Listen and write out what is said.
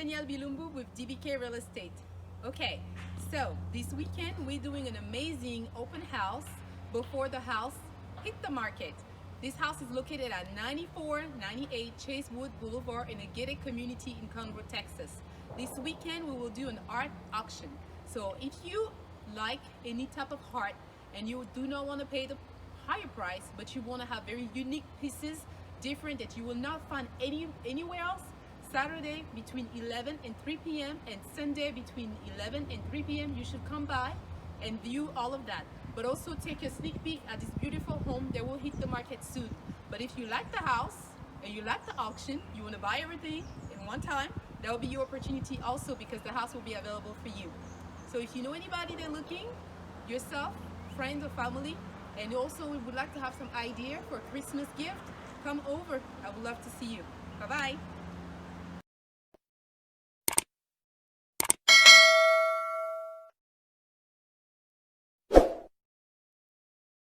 Danielle Bilumbu with DBK Real Estate. Okay, so this weekend we're doing an amazing open house before the house hit the market. This house is located at 9498 Chasewood Blvd in a gated community in Conroe, Texas. This weekend we will do an art auction. So if you like any type of art and you do not want to pay the higher price, but you want to have very unique pieces, different that you will not find anywhere else, Saturday between 11 and 3 p.m. and Sunday between 11 and 3 p.m. you should come by and view all of that, but also take a sneak peek at this beautiful home that will hit the market soon. But if you like the house and you like the auction, you want to buy everything in one time, that will be your opportunity also, because the house will be available for you. So if you know anybody that's looking, yourself, friends or family, and also we would like to have some idea for a Christmas gift, come over. I would love to see you. Bye-bye.